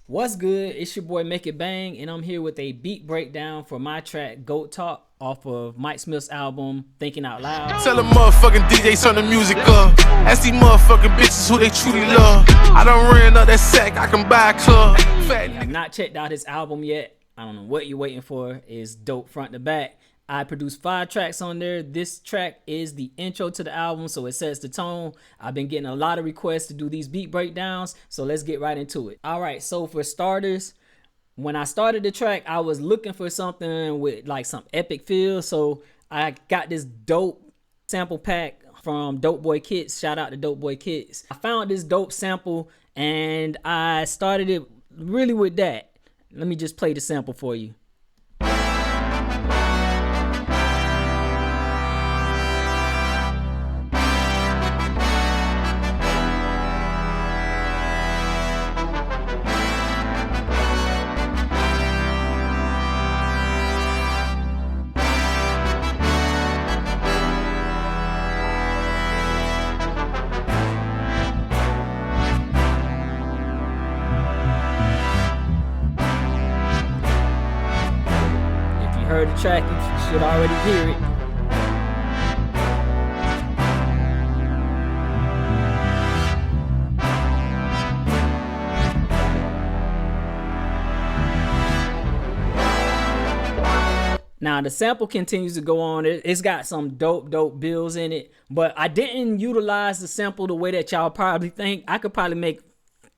What's good? It's your boy Make It Bang, and I'm here with a beat breakdown for my track Goat Talk off of Mike Smith's album Thinking Out Loud. Tell a motherfucking DJ turn the music up. Ask these motherfucking bitches who they truly love. I done ran up that sack, I can buy a club. I've not checked out his album yet. I don't know what you're waiting for. It's dope front to back. I produced 5 tracks on there. This track is the intro to the album, so it sets the tone. I've been getting a lot of requests to do these beat breakdowns, so let's get right into it. All right, so for starters, when I started the track, I was looking for something with like some epic feel, so I got this dope sample pack from Dope Boy Kits. Shout out to Dope Boy Kits. I found this dope sample, and I started it really with that. Let me just play the sample for you. Heard the track, you should already hear it. Now the sample continues to go on. It's got some dope builds in it, but I didn't utilize the sample the way that y'all probably think. I could probably make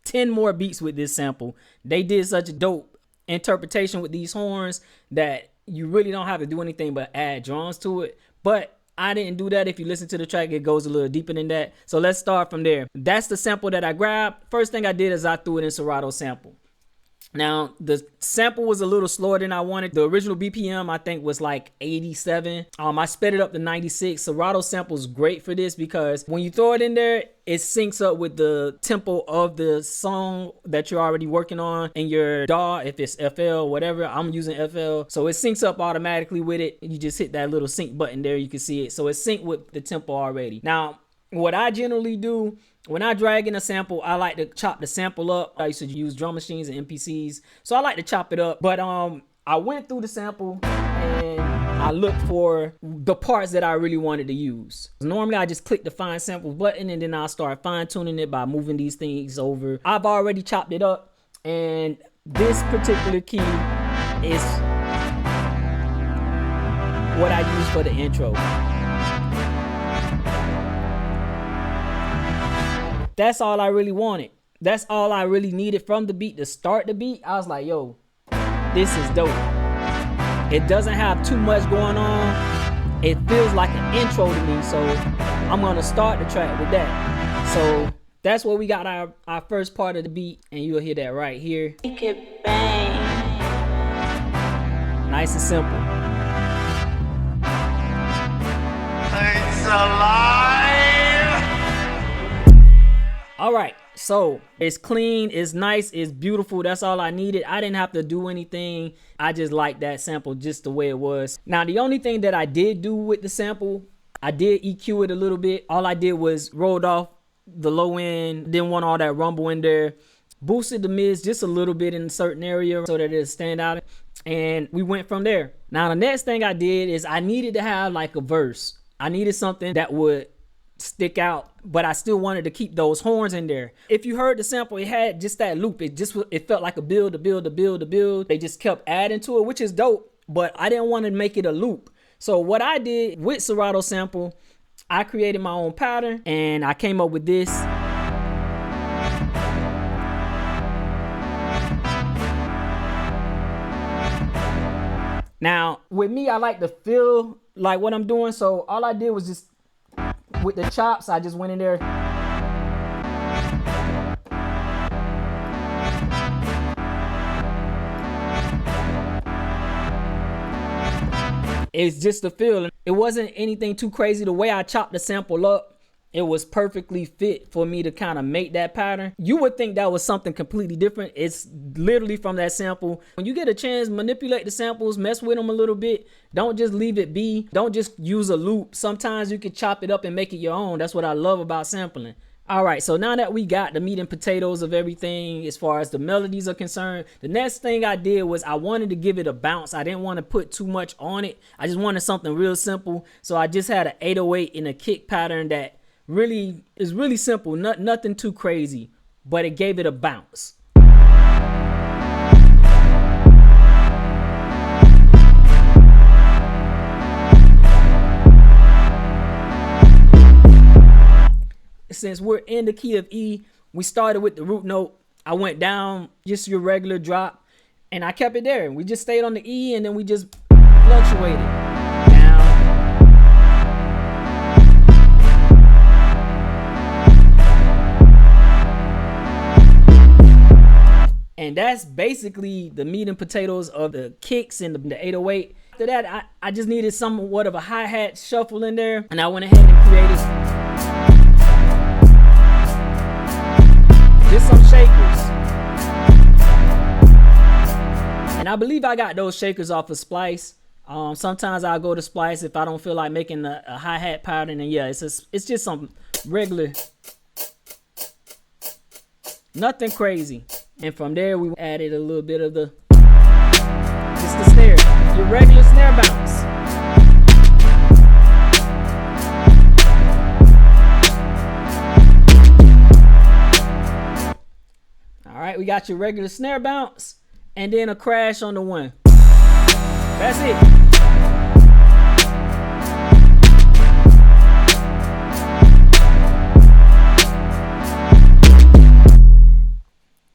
10 more beats with this sample. They did such a dope interpretation with these horns that you really don't have to do anything but add drums to it. But I didn't do that. If you listen to the track, it goes a little deeper than that. So let's start from there. That's the sample that I grabbed. First thing I did is I threw it in Serato sample. Now, the sample was a little slower than I wanted. The original BPM, I think, was like 87. I sped it up to 96. Serato sample is great for this because when you throw it in there, it syncs up with the tempo of the song that you're already working on in your DAW, if it's FL, whatever. I'm using FL. So it syncs up automatically with it. You just hit that little sync button there. You can see it. So it's synced with the tempo already. Now, what I generally do when I drag in a sample, I like to chop the sample up. I used to use drum machines and MPCs, so I like to chop it up. But I went through the sample and I looked for the parts that I really wanted to use. Normally, I just click the find samples button and then I'll start fine tuning it by moving these things over. I've already chopped it up, and this particular key is what I use for the intro. That's all I really wanted. That's all I really needed from the beat to start the beat. I was like, yo, this is dope. It doesn't have too much going on. It feels like an intro to me, so I'm gonna start the track with that. So that's where we got our first part of the beat, and you'll hear that right here. Make it bang. Nice and simple. It's alive. All right, so it's clean, it's nice, it's beautiful. That's all I needed. I didn't have to do anything. I just liked that sample just the way it was. Now, the only thing that I did do with the sample, I did EQ it a little bit. All I did was rolled off the low end, didn't want all that rumble in there. Boosted the mids just a little bit in a certain area so that it'll stand out. And we went from there. Now, the next thing I did is I needed to have like a verse. I needed something that would stick out, but I still wanted to keep those horns in there. If you heard the sample, it had just that loop. It felt like a build. They just kept adding to it, which is dope, but I didn't want to make it a loop. So what I did with Serato sample, I created my own pattern and I came up with this. Now, with me, I like to feel like what I'm doing, so all I did was just with the chops, I just went in there. It's just a feel. It wasn't anything too crazy. The way I chopped the sample up, it was perfectly fit for me to kind of make that pattern. You would think that was something completely different. It's literally from that sample. When you get a chance, manipulate the samples, mess with them a little bit. Don't just leave it be. Don't just use a loop. Sometimes you can chop it up and make it your own. That's what I love about sampling. All right, so now that we got the meat and potatoes of everything as far as the melodies are concerned, the next thing I did was I wanted to give it a bounce. I didn't want to put too much on it. I just wanted something real simple. So I just had an 808 in a kick pattern that really is really simple, nothing too crazy, but it gave it a bounce. Since we're in the key of E, we started with the root note. I went down just your regular drop and I kept it there. We just stayed on the E and then we just fluctuated down. And that's basically the meat and potatoes of the kicks and the 808. After that, I just needed somewhat of a hi-hat shuffle in there, and I went ahead and created just some shakers. And I believe I got those shakers off of Splice. Sometimes I'll go to Splice if I don't feel like making a hi-hat pattern, and yeah, it's just some regular, nothing crazy. And from there we added a little bit of just the snare, your regular snare bounce. All right, we got your regular snare bounce and then a crash on the one. That's it.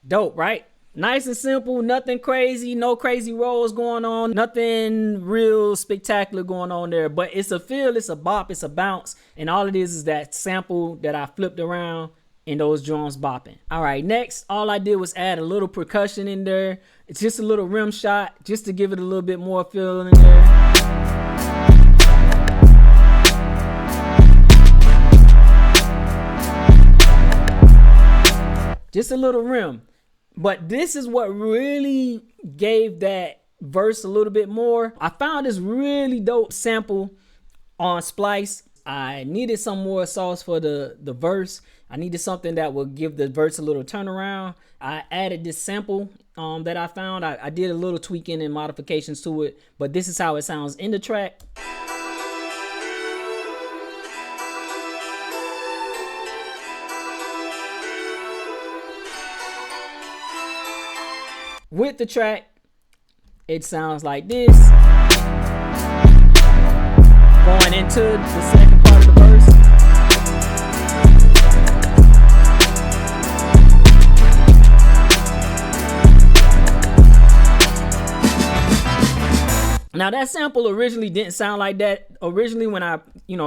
Dope, right? Nice and simple, nothing crazy, no crazy rolls going on, nothing real spectacular going on there, but it's a feel, it's a bop, it's a bounce, and all it is that sample that I flipped around and those drums bopping. All right, next, all I did was add a little percussion in there. It's just a little rim shot, just to give it a little bit more feel in there. Just a little rim. But this is what really gave that verse a little bit more. I found this really dope sample on Splice. I needed some more sauce for the verse. I needed something that would give the verse a little turnaround. I added this sample that I found. I did a little tweaking and modifications to it, but this is how it sounds in the track. With the track, it sounds like this. Going into the second part of the verse. Now that sample originally didn't sound like that. Originally when I,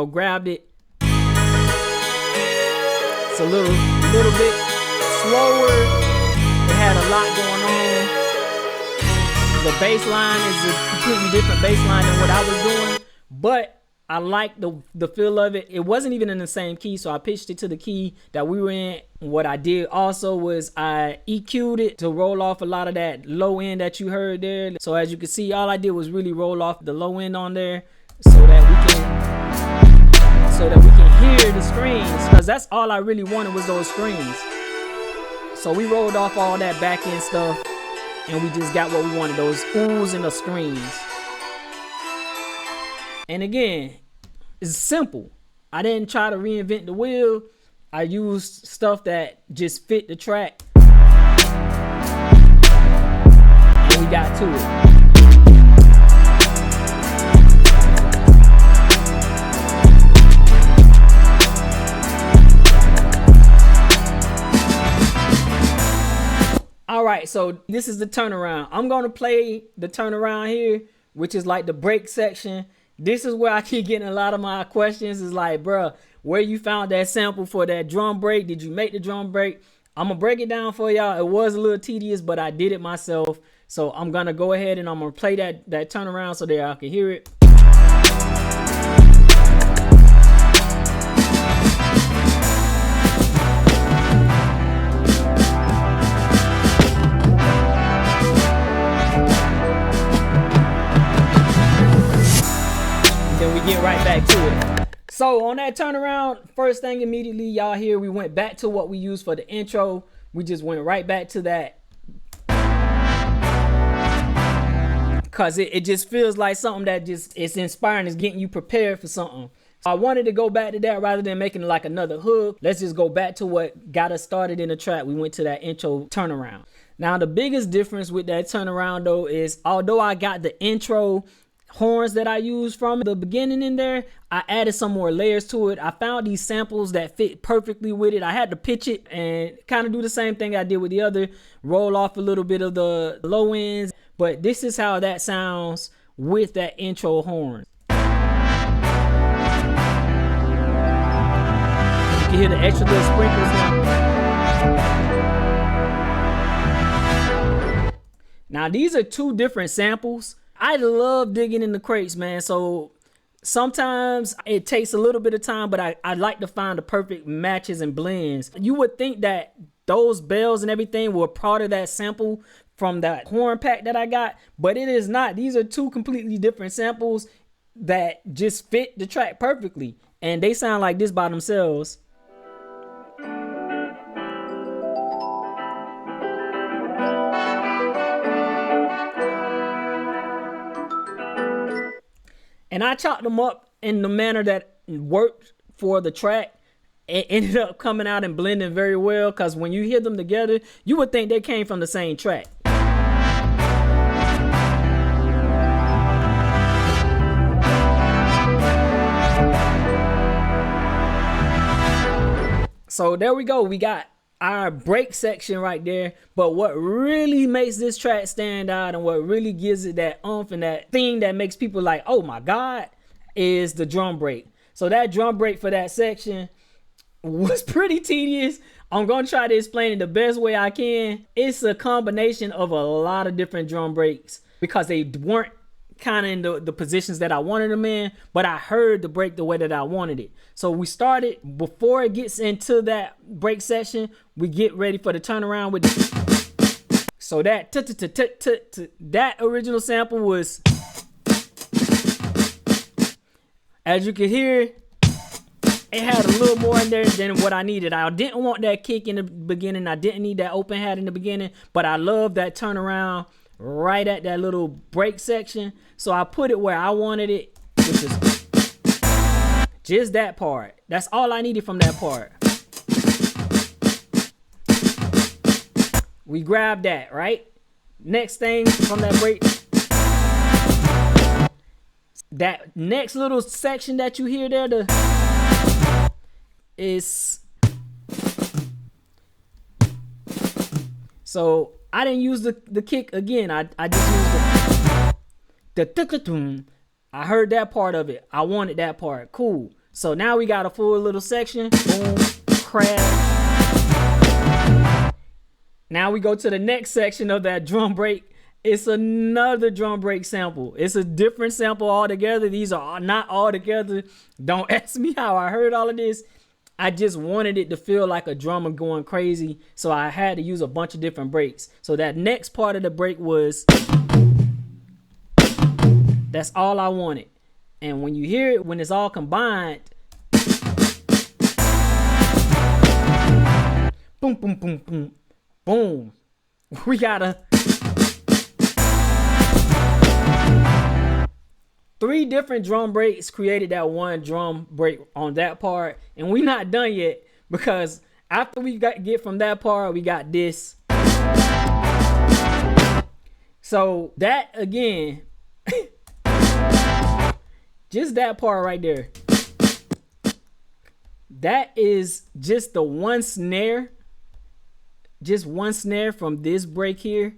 grabbed it, it's a little bit slower. It had a lot going on. The bass line is a completely different bass line than what I was doing, but I like the feel of it. It wasn't even in the same key, so I pitched it to the key that we were in. What I did also was I EQ'd it to roll off a lot of that low end that you heard there. So as you can see, all I did was really roll off the low end on there so that we can hear the screams, because that's all I really wanted was those screams. So we rolled off all that back end stuff, and we just got what we wanted, those oohs and the screams. And again, it's simple. I didn't try to reinvent the wheel. I used stuff that just fit the track. And we got to it. All right, so this is the turnaround. I'm gonna play the turnaround here, which is like the break section. This is where I keep getting a lot of my questions. Is like, bruh, where you found that sample for that drum break? Did you make the drum break? I'm gonna break it down for y'all. It was a little tedious, but I did it myself. So I'm gonna go ahead and I'm gonna play that turnaround so that y'all can hear it. Get right back to it. So on that turnaround, first thing immediately y'all hear, we went back to what we used for the intro. We just went right back to that. Cause it just feels like something that just it's inspiring, it's getting you prepared for something. So I wanted to go back to that rather than making it like another hook. Let's just go back to what got us started in the track. We went to that intro turnaround. Now the biggest difference with that turnaround though is although I got the intro horns that I used from the beginning in there, I added some more layers to it. I found these samples that fit perfectly with it. I had to pitch it and kind of do the same thing I did with the other, roll off a little bit of the low ends, but this is how that sounds with that intro horn. You can hear the extra little sprinkles now. These are two different samples. I love digging in the crates, man. So sometimes it takes a little bit of time, but I like to find the perfect matches and blends. You would think that those bells and everything were part of that sample from that horn pack that I got, but it is not. These are two completely different samples that just fit the track perfectly, and they sound like this by themselves. And I chopped them up in the manner that worked for the track. It ended up coming out and blending very well, because when you hear them together, you would think they came from the same track. So there we go. We got our break section right there. But what really makes this track stand out and what really gives it that oomph and that thing that makes people like, oh my God, is the drum break. So that drum break for that section was pretty tedious. I'm going to try to explain it the best way I can. It's a combination of a lot of different drum breaks because they weren't kind of in the positions that I wanted them in, but I heard the break the way that I wanted it. So we started, before it gets into that break section, we get ready for the turnaround with it. So that that original sample was, as you can hear, it had a little more in there than what I needed. I didn't want that kick in the beginning. I didn't need that open hat in the beginning, but I love that turnaround right at that little break section. So I put it where I wanted it, which is just that part. That's all I needed from that part. We grabbed that, right? Next thing from that break, that next little section that you hear there, is, so I didn't use the kick again. I just used the I heard that part of it. I wanted that part. Cool. So now we got a full little section. Boom, crash. Now we go to the next section of that drum break. It's another drum break sample. It's a different sample altogether. These are not all together. Don't ask me how I heard all of this. I just wanted it to feel like a drummer going crazy, so I had to use a bunch of different breaks. So that next part of the break was, that's all I wanted. And when you hear it, when it's all combined, boom, boom, boom, boom, boom. We got three different drum breaks created that one drum break on that part, and we're not done yet, because after we get from that part, we got this. So that again, just that part right there, that is just the one snare, just one snare from this break here.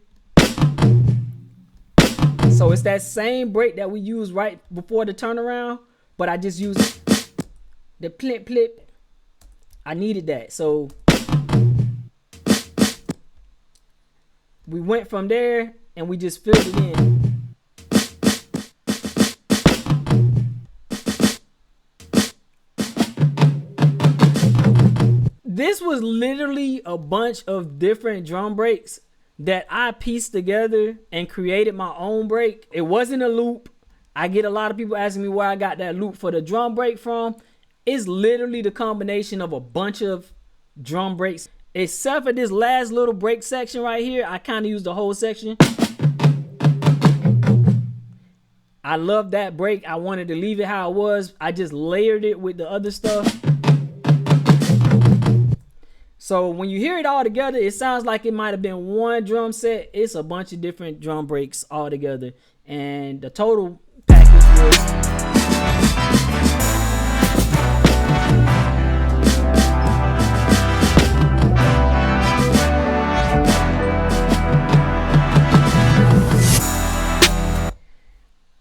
So it's that same break that we used right before the turnaround, but I just used the plip plip. I needed that. So we went from there and we just filled it in. This was literally a bunch of different drum breaks that I pieced together and created my own break. It wasn't a loop. I get a lot of people asking me where I got that loop for the drum break from. It's literally the combination of a bunch of drum breaks. Except for this last little break section right here, I kind of used the whole section. I love that break. I wanted to leave it how it was. I just layered it with the other stuff. So when you hear it all together, it sounds like it might have been one drum set. It's a bunch of different drum breaks all together. And the total package was...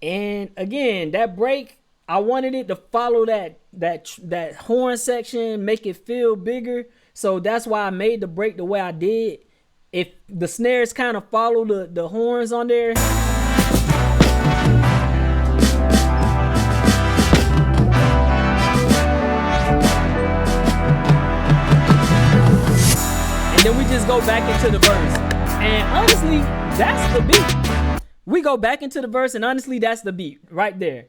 And again, that break, I wanted it to follow that horn section, make it feel bigger. So that's why I made the break the way I did. If the snares kind of follow the horns on there. And then we just go back into the verse. And honestly, that's the beat. We go back into the verse, and honestly, that's the beat right there.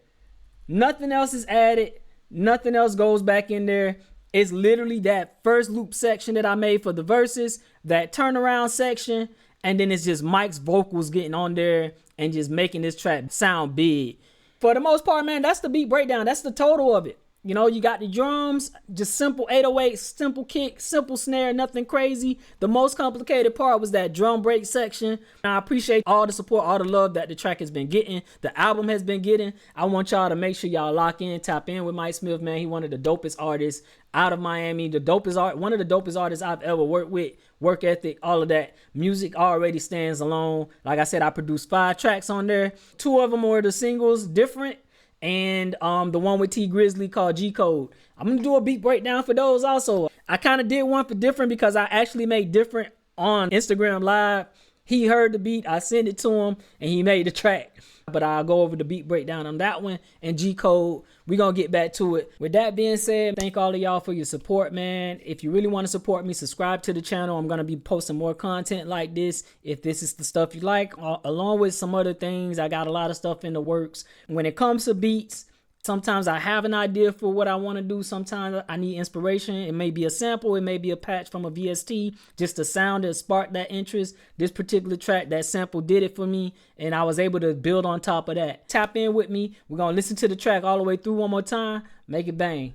Nothing else is added. Nothing else goes back in there. It's literally that first loop section that I made for the verses, that turnaround section, and then it's just Mike's vocals getting on there and just making this track sound big. For the most part, man, that's the beat breakdown. That's the total of it. You know, you got the drums, just simple 808, simple kick, simple snare, nothing crazy. The most complicated part was that drum break section. And I appreciate all the support, all the love that the track has been getting, the album has been getting. I want y'all to make sure y'all lock in, tap in with Mike Smith, man. He one of the dopest artists out of Miami, one of the dopest artists I've ever worked with. Work ethic, all of that. Music already stands alone. Like I said, I produced 5 tracks on there. 2 of them were the singles, Different, and the one with T Grizzly called G Code. I'm gonna do a beat breakdown for those also. I kind of did one for Different because I actually made Different on Instagram Live. He heard the beat, I sent it to him, and he made the track. But I'll go over the beat breakdown on that one. And G Code, we're gonna get back to it. With that being said, thank all of y'all for your support, man. If you really want to support me, subscribe to the channel. I'm gonna be posting more content like this if this is the stuff you like, along with some other things. I got a lot of stuff in the works. When it comes to beats, sometimes I have an idea for what I want to do. Sometimes I need inspiration. It may be a sample. It may be a patch from a VST. Just a sound that sparked that interest. This particular track, that sample did it for me. And I was able to build on top of that. Tap in with me. We're going to listen to the track all the way through one more time. Make it bang.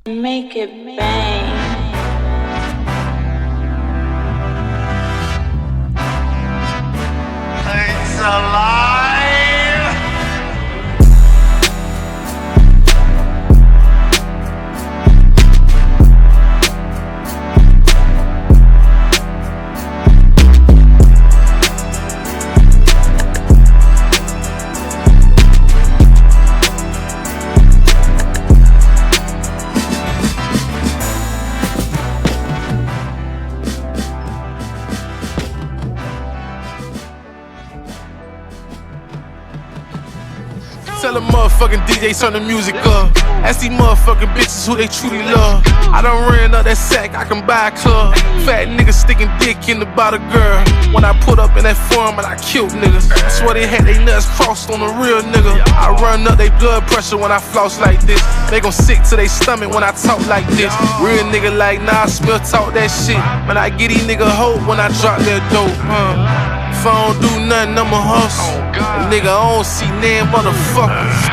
Make it bang. It's alive. Tell the motherfucking DJ turn the music up. Ask these motherfucking bitches who they truly love. I done ran up that sack, I can buy a club. Fat niggas sticking dick in the bottle, girl. When I put up in that form and I killed niggas. I swear they had they nuts crossed on a real nigga. I run up they blood pressure when I floss like this. Make them sick to they stomach when I talk like this. Real nigga like Nas Smith talk that shit. Man, I get these niggas hope when I drop that dope, If I don't do nothing, I'ma hustle. Nigga, I don't see none motherfuckers.